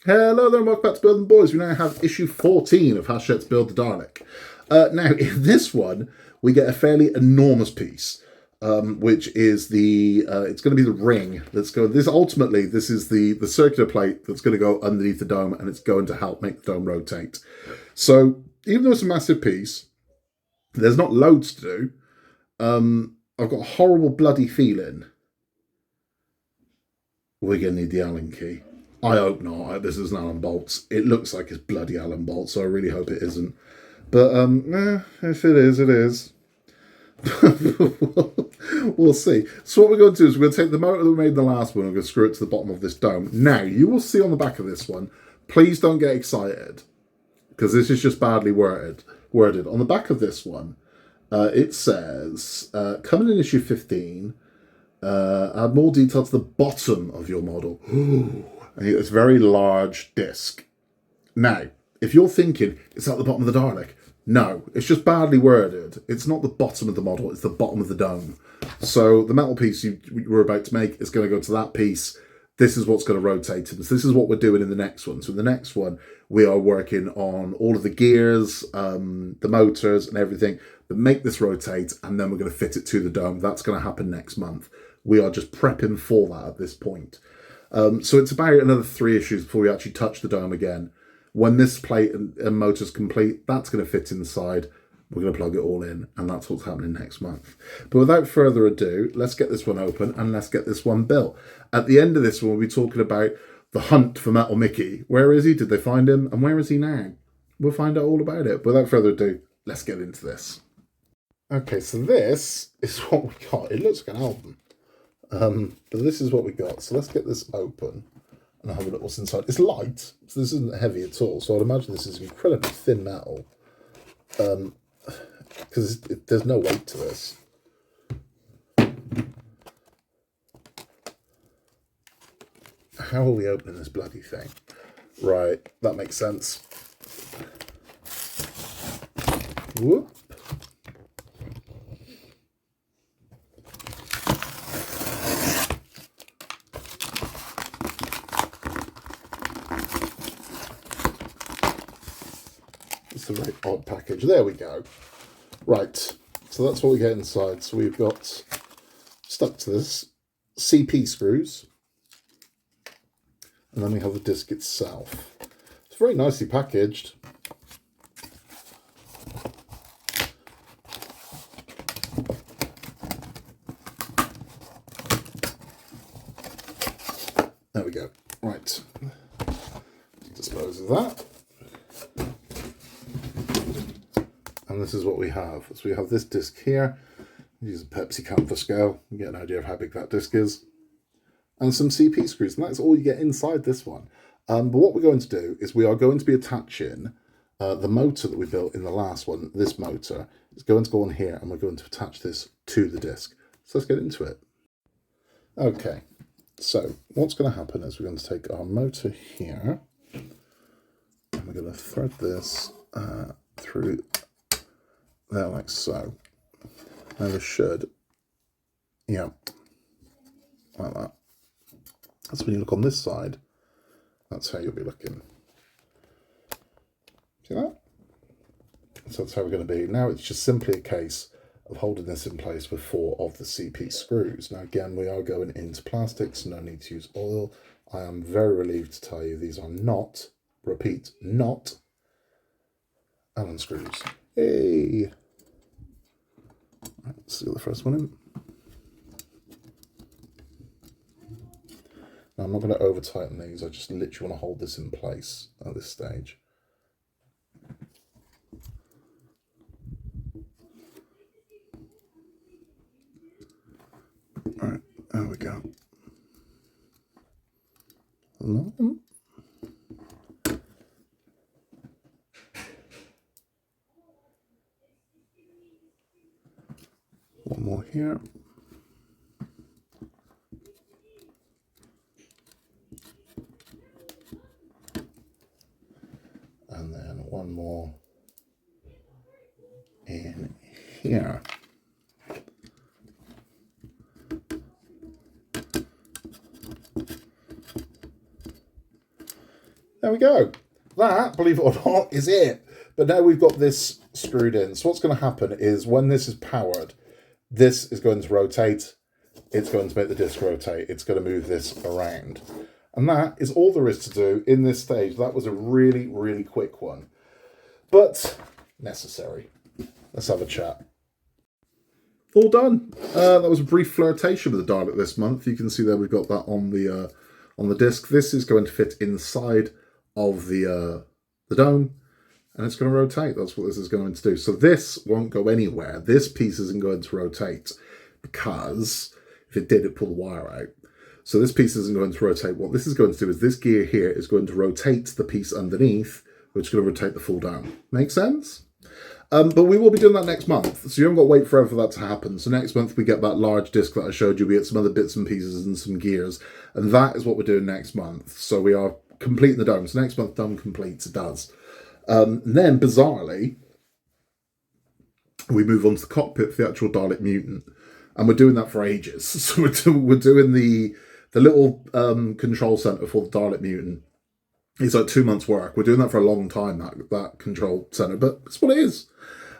Hello there and welcome back to Building Boys. We now have issue 14 of Hachette's Build the Dalek. Now, in this one, we get a fairly enormous piece, which is it's going to be the ring that's going. This is the circular plate that's going to go underneath the dome, and it's going to help make the dome rotate. So, even though it's a massive piece, there's not loads to do. I've got a horrible bloody feeling we're going to need the Allen key. I hope not. This is an Allen bolts. It looks like it's bloody Allen bolts, so I really hope it isn't. But if it is, it is. We'll see. So what we're going to do is we're going to take the motor that we made in the last one and we're going to screw it to the bottom of this dome. Now, you will see on the back of this one, please don't get excited, because this is just badly worded. On the back of this one, it says, coming in issue 15, add more detail to the bottom of your model. And it's a very large disc. Now, if you're thinking, it's at the bottom of the Dalek. No, it's just badly worded. It's not the bottom of the model, it's the bottom of the dome. So the metal piece you were about to make is going to go to that piece. This is what's going to rotate it. So this is what we're doing in the next one. So in the next one, we are working on all of the gears, the motors and everything that make this rotate, and then we're going to fit it to the dome. That's going to happen next month. We are just prepping for that at this point. So it's about another 3 issues before we actually touch the dome again. When this plate and motor's complete, that's going to fit inside. We're going to plug it all in, and that's what's happening next month. But without further ado, let's get this one open and let's get this one built. At the end of this one, we'll be talking about the hunt for Metal Mickey. Where is he? Did they find him? And where is he now? We'll find out all about it. But without further ado, let's get into this. Okay, so this is what we got. It looks like an album. But this is what we got. So let's get this open and have a look what's inside. It's light, so this isn't heavy at all. So I'd imagine this is incredibly thin metal. Because there's no weight to this. How are we opening this bloody thing? Right, that makes sense. Whoop. It's a very odd package. There we go. Right, so that's what we get inside. So we've got stuck to this CP screws, and then we have the disc itself. It's very nicely packaged. There we go. Right, dispose of that. And this is what we have. So we have this disc here. Use a Pepsi can for scale. You get an idea of how big that disc is. And some CP screws. And that's all you get inside this one. But what we're going to do is we are going to be attaching the motor that we built in the last one. This motor is going to go on here, and we're going to attach this to the disc. So let's get into it. Okay. So what's going to happen is we're going to take our motor here, and we're going to thread this through there like so. And this should, yeah, like that. That's when you look on this side. That's how you'll be looking. See that? So that's how we're going to be. Now it's just simply a case of holding this in place with 4 of the CP screws. Now again, we are going into plastics, no need to use oil. I am very relieved to tell you these are not, repeat, not Allen screws. Hey! Right, let's see the first one in. Now I'm not going to over tighten these, I just literally want to hold this in place at this stage. Alright, there we go. Another one. One more here. And then one more in here. There we go. That, believe it or not, is it. But now we've got this screwed in. So what's going to happen is when this is powered, this is going to rotate. It's going to make the disc rotate. It's going to move this around. And that is all there is to do in this stage. That was a really, really quick one. But necessary. Let's have a chat. All done. That was a brief flirtation with the Dalek this month. You can see there we've got that on the disc. This is going to fit inside of the dome, and it's going to rotate. That's what this is going to do. So this won't go anywhere. This piece isn't going to rotate because if it did, it'd pull the wire out. So this piece isn't going to rotate. What this is going to do is this gear here is going to rotate the piece underneath, which is going to rotate the full dome. Make sense? But we will be doing that next month, so you haven't got to wait forever for that to happen. So next month we get that large disc that I showed you, we get some other bits and pieces and some gears, and that is what we're doing next month. So we are completing the dome. So next month, dome completes, it does. Then, bizarrely, we move on to the cockpit for the actual Dalek mutant, and we're doing that for ages. So we're doing the little control center for the Dalek mutant. It's like 2 months' work. We're doing that for a long time, that control center, but it's what it is.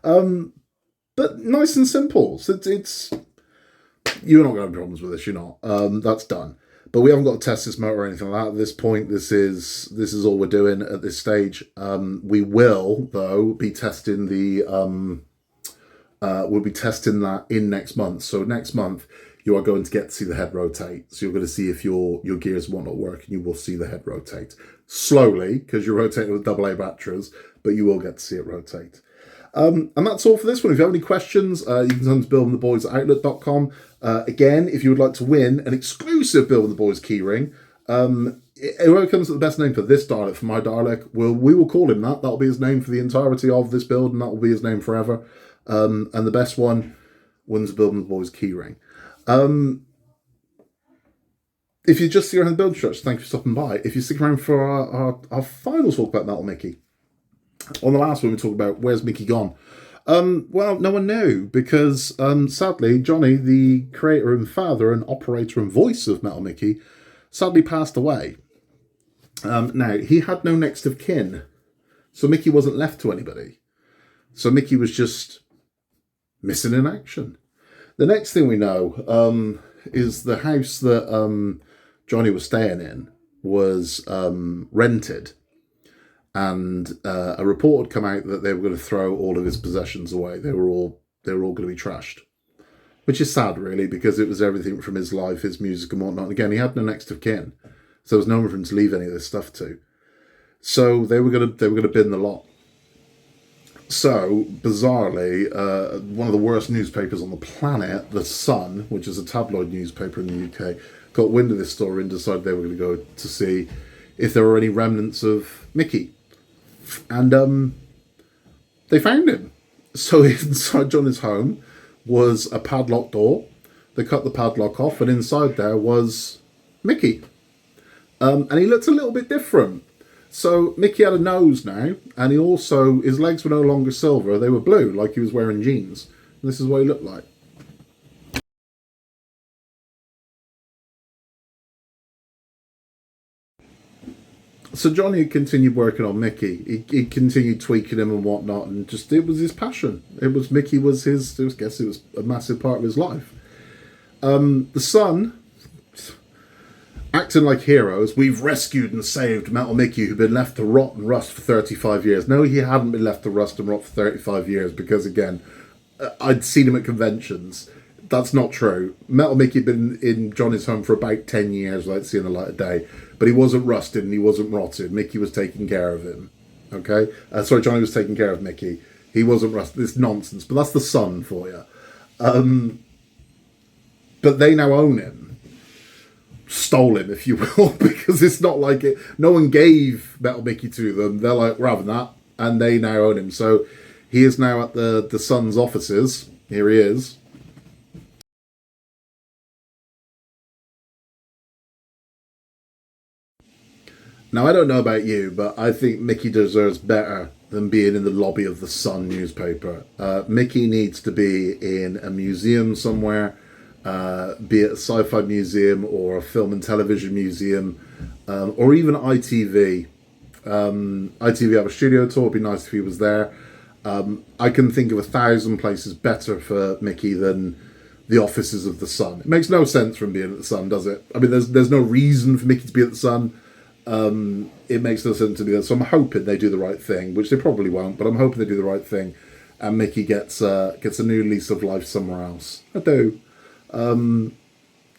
But nice and simple. So it's you're not going to have problems with this. You're not. That's done. But we haven't got to test this motor or anything like that at this point. This is all we're doing at this stage. We will though be testing we'll be testing that in next month. So next month you are going to get to see the head rotate. So you're going to see if your gears and whatnot work, and you will see the head rotate slowly because you're rotating with AA batteries, but you will get to see it rotate. And that's all for this one. If you have any questions, you can send them to billandtheboys@outlook.com. Again, if you would like to win an exclusive Bill and the Boys keyring, whoever comes with the best name for this Dalek, for my Dalek, we will call him that. That'll be his name for the entirety of this build, and that will be his name forever. And the best one wins the Bill and the Boys keyring. If you just see around the build instructions, thank you for stopping by. If you stick around for our final talk about Metal Mickey, on the last one we talked about where's Mickey gone. Well, no one knew because sadly Johnny, the creator and father and operator and voice of Metal Mickey, sadly passed away. Now he had no next of kin, so Mickey wasn't left to anybody. So Mickey was just missing in action. The next thing we know is the house that Johnny was staying in was rented. And a report had come out that they were going to throw all of his possessions away. They were all going to be trashed, which is sad, really, because it was everything from his life, his music, and whatnot. And again, he had no next of kin, so there was no one for him to leave any of this stuff to. So they were going to bin the lot. So bizarrely, one of the worst newspapers on the planet, The Sun, which is a tabloid newspaper in the UK, got wind of this story and decided they were going to go to see if there were any remnants of Mickey. And they found him. So inside Johnny's home was a padlocked door. They cut the padlock off, and inside there was Mickey. And he looked a little bit different. So Mickey had a nose now, and his legs were no longer silver, they were blue, like he was wearing jeans. And this is what he looked like. So Johnny continued working on Mickey. He continued tweaking him and whatnot, and just it was his passion. Mickey was his. I guess it was a massive part of his life. The Sun, acting like heroes, we've rescued and saved Metal Mickey, who'd been left to rot and rust for 35 years. No, he hadn't been left to rust and rot for 35 years because, again, I'd seen him at conventions. That's not true. Metal Mickey had been in Johnny's home for about 10 years without seeing the light of day. But he wasn't rusted and he wasn't rotted. Mickey was taking care of him. Okay? Johnny was taking care of Mickey. He wasn't rusted. It's nonsense. But that's the Sun for you. But they now own him. Stole him, if you will. Because it's not like it. No one gave Metal Mickey to them. They're like, we're having that. And they now own him. So he is now at the Sun's offices. Here he is. Now, I don't know about you, but I think Mickey deserves better than being in the lobby of the Sun newspaper. Mickey needs to be in a museum somewhere, be it a sci-fi museum or a film and television museum, or even ITV. ITV have a studio tour. It'd be nice if he was there. I can think of 1,000 places better for Mickey than the offices of the Sun. It makes no sense for him being at the Sun, does it? I mean, there's no reason for Mickey to be at the Sun. It makes no sense to be there. So I'm hoping they do the right thing, which they probably won't, but I'm hoping they do the right thing, and Mickey gets a new lease of life somewhere else. I do.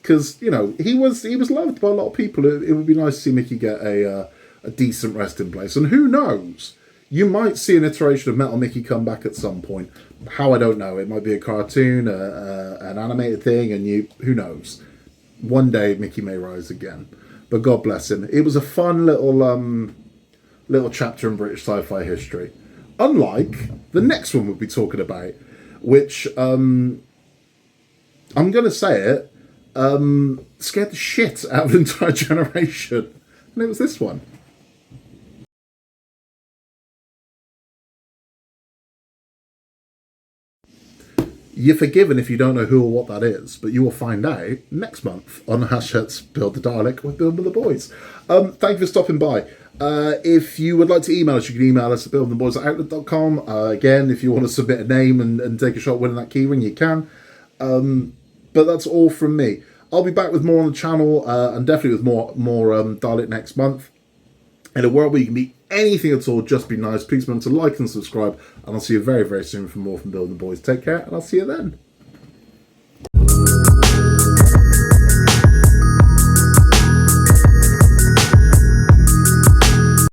Because he was loved by a lot of people. It would be nice to see Mickey get a decent resting place. And who knows? You might see an iteration of Metal Mickey come back at some point. How, I don't know. It might be a cartoon, an animated thing, and who knows? One day Mickey may rise again. But God bless him. It was a fun little chapter in British sci-fi history. Unlike the next one we'll be talking about, which I'm going to say it, scared the shit out of an entire generation. And it was this one. You're forgiven if you don't know who or what that is, but you will find out next month on Hachette's Build the Dalek with Build with the Boys. Thank you for stopping by. If you would like to email us, you can email us at buildingtheboys@outlook.com. Again, if you want to submit a name and take a shot winning that keyring, you can. But that's all from me. I'll be back with more on the channel, and definitely with more Dalek next month. In a world where you can be anything at all, just be nice. Please remember to like and subscribe, and I'll see you very, very soon for more from Building the Boys. Take care, and I'll see you then.